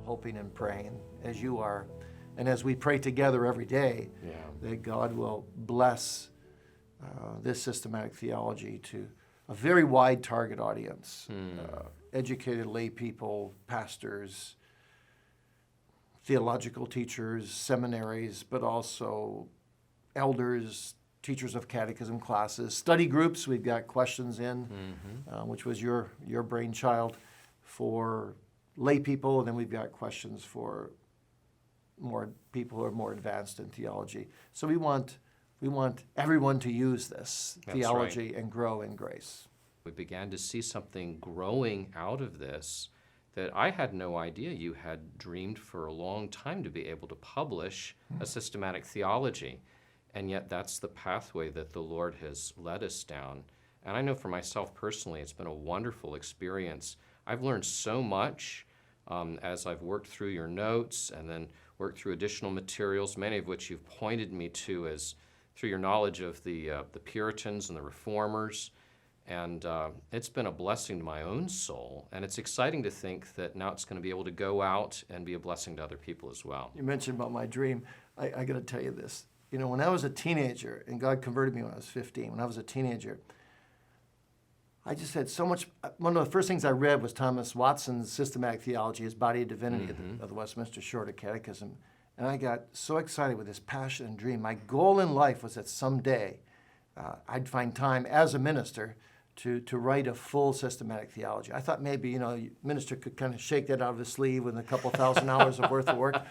hoping and praying, as you are, and as we pray together every day, that God will bless this systematic theology to a very wide target audience, educated lay people, pastors, theological teachers, seminaries, but also elders, teachers of catechism classes, study groups. We've got questions in, which was your brainchild, for lay people, and then we've got questions for more people who are more advanced in theology. So we want everyone to use this theology and grow in grace. We began to see something growing out of this that I had no idea you had dreamed for a long time, to be able to publish a systematic theology. And yet that's the pathway that the Lord has led us down. And I know for myself personally, it's been a wonderful experience. I've learned so much as I've worked through your notes and then worked through additional materials, many of which you've pointed me to as through your knowledge of the Puritans and the Reformers. And it's been a blessing to my own soul. And it's exciting to think that now it's going to be able to go out and be a blessing to other people as well. You mentioned about my dream. I got to tell you this. You know, when I was a teenager, and God converted me when I was 15, when I was a teenager, I just had so much. One of the first things I read was Thomas Watson's Systematic Theology, his Body of Divinity of the Westminster Shorter Catechism. And I got so excited with this passion and dream. My goal in life was that someday I'd find time as a minister to write a full systematic theology. I thought maybe, you know, a minister could kind of shake that out of his sleeve with a couple thousand hours of worth of work.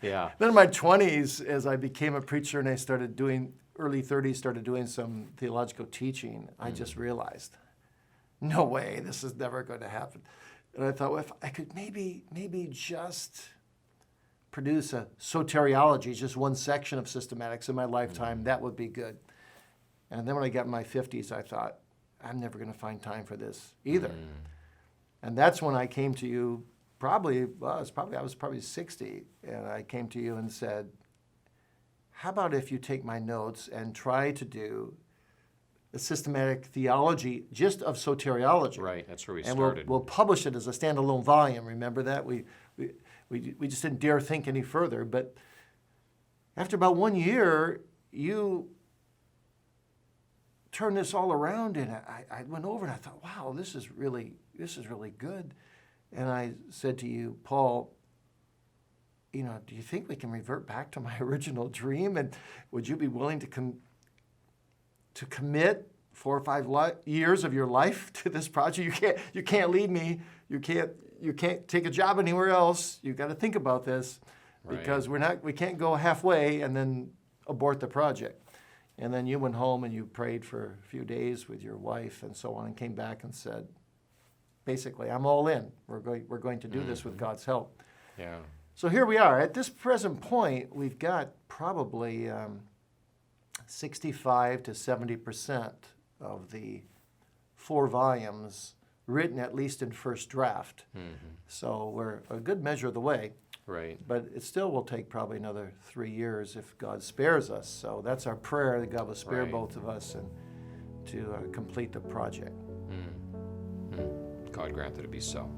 Yeah. Then in my 20s, as I became a preacher and I started doing, early 30s, started doing some theological teaching, I just realized, no way, this is never going to happen. And I thought, well, if I could maybe just produce a soteriology, just one section of systematics in my lifetime, that would be good. And then when I got in my 50s, I thought, I'm never going to find time for this either. And that's when I came to you, I was probably 60, and I came to you and said, how about if you take my notes and try to do a systematic theology just of soteriology? Right, that's where we started. And we'll publish it as a standalone volume. Remember that? We just didn't dare think any further. But after about 1 year, you turned this all around, and I went over and I thought, wow, this is really good. And I said to you, Paul, you know, do you think we can revert back to my original dream? And would you be willing to commit 4 or 5 years of your life to this project? You can't lead me. You can't take a job anywhere else. You've got to think about this, because we can't go halfway and then abort the project. And then you went home and you prayed for a few days with your wife and so on, and came back and said, basically, I'm all in. We're going to do this with God's help. Yeah. So here we are. At this present point, we've got probably 65 to 70% of the 4 volumes written, at least in first draft. So we're a good measure of the way. Right. But it still will take probably another 3 years if God spares us. So that's our prayer, that God will spare both of us and to complete the project. God grant that it be so.